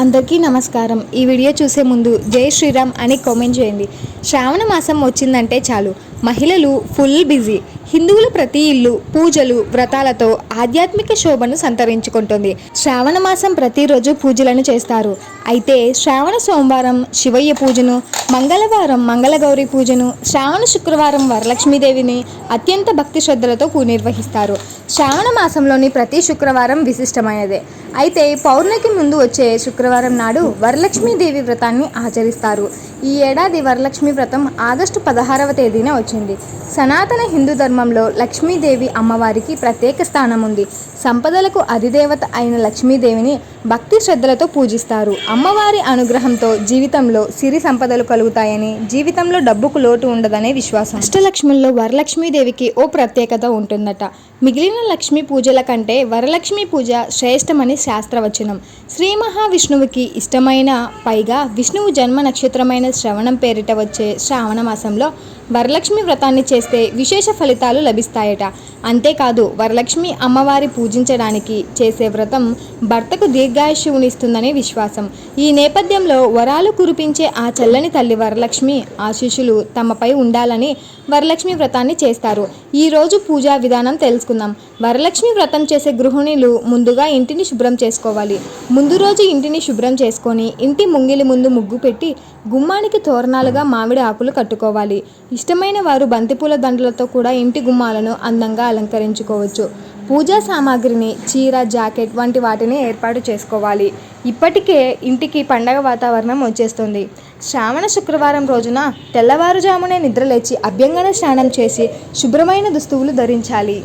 అందరికీ నమస్కారం. ఈ వీడియో చూసే ముందు జై శ్రీరామ్ అని కామెంట్ చేయండి. శ్రావణ మాసం వచ్చిందంటే చాలు మహిళలు ఫుల్ బిజీ. హిందువుల ప్రతి ఇల్లు పూజలు వ్రతాలతో ఆధ్యాత్మిక శోభను సంతరించుకుంటుంది. శ్రావణ మాసం ప్రతిరోజు పూజలను చేస్తారు. అయితే శ్రావణ సోమవారం శివయ్య పూజను, మంగళవారం మంగళగౌరి పూజను, శ్రావణ శుక్రవారం వరలక్ష్మీదేవిని అత్యంత భక్తి శ్రద్ధలతో నిర్వహిస్తారు. శ్రావణ మాసంలోని ప్రతి శుక్రవారం విశిష్టమైనదే. అయితే పౌర్ణమికి ముందు వచ్చే శుక్రవారం నాడు వరలక్ష్మీదేవి వ్రతాన్ని ఆచరిస్తారు. ఈ ఏడాది వరలక్ష్మి వ్రతం ఆగస్టు 16వ తేదీన వచ్చింది. సనాతన హిందూ ధర్మంలో లక్ష్మీదేవి అమ్మవారికి ప్రత్యేక స్థానం ఉంది. సంపదలకు అధిదేవత అయిన లక్ష్మీదేవిని భక్తి శ్రద్ధలతో పూజిస్తారు. అమ్మవారి అనుగ్రహంతో జీవితంలో సిరి సంపదలు కలుగుతాయని, జీవితంలో డబ్బుకు లోటు ఉండదనే విశ్వాసం. అష్టలక్ష్ముల్లో వరలక్ష్మీదేవికి ఓ ప్రత్యేకత ఉంటుందట. మిగిలిన లక్ష్మీ పూజల కంటే వరలక్ష్మి పూజ శ్రేష్టమని శాస్త్రవచనం. శ్రీ మహావిష్ణువుకి ఇష్టమైన, పైగా విష్ణువు జన్మ నక్షత్రమైన శ్రవణం పేరిట వచ్చే శ్రావణ మాసంలో వరలక్ష్మి వ్రతాన్ని చేస్తే విశేష ఫలితాలు లభిస్తాయట. అంతేకాదు వరలక్ష్మి అమ్మవారి పూజించడానికి చేసే వ్రతం భర్తకు దీర్ఘాయుష్యునిస్తుందని విశ్వాసం. ఈ నేపథ్యంలో వరాలు కురిపించే ఆ చల్లని తల్లి వరలక్ష్మి ఆశీస్సులు తమపై ఉండాలని వరలక్ష్మి వ్రతాన్ని చేస్తారు. ఈరోజు పూజా విధానం తెలుసుకుందాం. వరలక్ష్మి వ్రతం చేసే గృహిణులు ముందుగా ఇంటిని శుభ్రం చేసుకోవాలి. ముందు రోజు ఇంటిని శుభ్రం చేసుకొని ఇంటి ముంగిలి ముందు ముగ్గు పెట్టి గుమ్మానికి తోరణాలుగా మామిడి ఆకులు కట్టుకోవాలి. ఇష్టమైన వారు బంతిపూల దండలతో కూడా ఇంటి గుమ్మాలను అందంగా అలంకరించుకోవచ్చు. పూజా సామాగ్రిని చీర, జాకెట్ వంటి వాటిని ఏర్పాటు చేసుకోవాలి. ఇప్పటికే ఇంటికి పండగ వాతావరణం వచ్చేస్తుంది. శ్రావణ శుక్రవారం రోజున తెల్లవారుజామునే నిద్రలేచి అభ్యంగన స్నానం చేసి శుభ్రమైన దుస్తువులు ధరించాలి.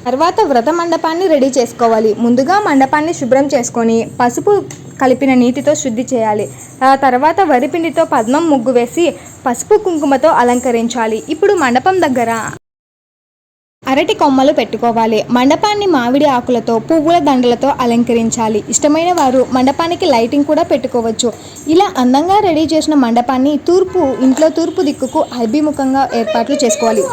తర్వాత వ్రత మండపాన్ని రెడీ చేసుకోవాలి. ముందుగా మండపాన్ని శుభ్రం చేసుకొని పసుపు కలిపిన నీటితో శుద్ధి చేయాలి. ఆ తర్వాత వరిపిండితో పద్మం ముగ్గు వేసి పసుపు కుంకుమతో అలంకరించాలి. ఇప్పుడు మండపం దగ్గర అరటి కొమ్మలు పెట్టుకోవాలి. మండపాన్ని మామిడి ఆకులతో, పువ్వుల దండలతో అలంకరించాలి. ఇష్టమైన వారు మండపానికి లైటింగ్ కూడా పెట్టుకోవచ్చు. ఇలా అందంగా రెడీ చేసిన మండపాన్ని ఇంట్లో తూర్పు దిక్కుకు అభిముఖంగా ఏర్పాట్లు చేసుకోవాలి.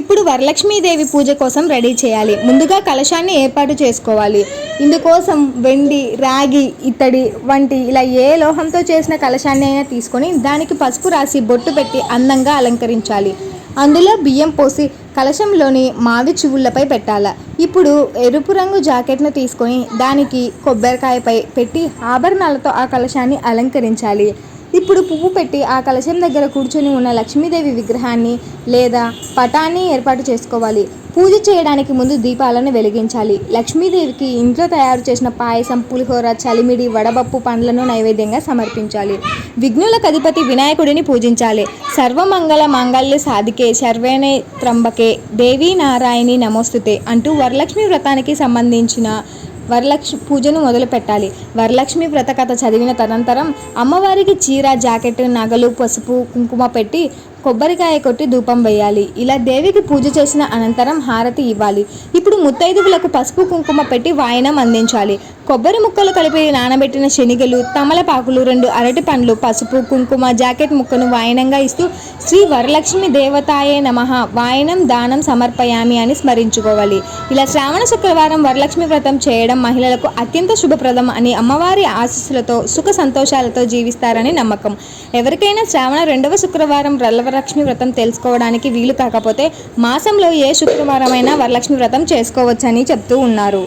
ఇప్పుడు వరలక్ష్మీదేవి పూజ కోసం రెడీ చేయాలి. ముందుగా కలశాన్ని ఏర్పాటు చేసుకోవాలి. ఇందుకోసం వెండి, రాగి, ఇత్తడి వంటి ఇలా ఏ లోహంతో చేసిన కలశాన్ని అయినా తీసుకొని దానికి పసుపు రాసి బొట్టు పెట్టి అందంగా అలంకరించాలి. అందులో బియ్యం పోసి కలశంలోని మావి చివుళ్లపై పెట్టాలి. ఇప్పుడు ఎరుపు రంగు జాకెట్ను తీసుకొని దానికి కొబ్బరికాయపై పెట్టి ఆభరణాలతో ఆ కలశాన్ని అలంకరించాలి. ఇప్పుడు పువ్వు పెట్టి ఆ కలశం దగ్గర కూర్చొని ఉన్న లక్ష్మీదేవి విగ్రహాన్ని లేదా పటాన్ని ఏర్పాటు చేసుకోవాలి. పూజ చేయడానికి ముందు దీపాలను వెలిగించాలి. లక్ష్మీదేవికి ఇంట్లో తయారు చేసిన పాయసం, పులిహోర, చలిమిడి, వడపప్పు పండ్లను నైవేద్యంగా సమర్పించాలి. విఘ్నులకు అధిపతి వినాయకుడిని పూజించాలి. సర్వమంగళ మాంగళ్య సాధికే శర్వేణే త్రంబకే దేవీ నారాయణి నమోస్తుతే అంటూ వరలక్ష్మి వ్రతానికి సంబంధించిన వరలక్ష్మి పూజను మొదలు పెట్టాలి. వరలక్ష్మి వ్రత కథ చదివిన తదనంతరం అమ్మవారికి చీర, జాకెట్, నగలు, పసుపు, కుంకుమ పెట్టి కొబ్బరికాయ కొట్టి ధూపం వేయాలి. ఇలా దేవికి పూజ చేసిన అనంతరం హారతి ఇవ్వాలి. ఇప్పుడు ముత్తైదువులకు పసుపు కుంకుమ పెట్టి వాయనం అందించాలి. కొబ్బరి ముక్కలు కలిపి నానబెట్టిన శనిగలు, తమలపాకులు, 2 అరటి పండ్లు, పసుపు, కుంకుమ, జాకెట్ ముక్కను వాయనంగా ఇస్తూ శ్రీ వరలక్ష్మి దేవతాయే నమః వాయనం దానం సమర్పయామి అని స్మరించుకోవాలి. ఇలా శ్రావణ శుక్రవారం వరలక్ష్మి వ్రతం చేయడం మహిళలకు అత్యంత శుభప్రదం అని, అమ్మవారి ఆశీస్సులతో సుఖ సంతోషాలతో జీవిస్తారని నమ్మకం. ఎవరికైనా శ్రావణ 2వ శుక్రవారం వరలక్ష్మి వ్రతం తెలుసుకోవడానికి వీలు కాకపోతే మాసంలో ఏ శుక్రవారమైనా వరలక్ష్మి వ్రతం చేసుకోవచ్చని చెప్తూ ఉన్నారు.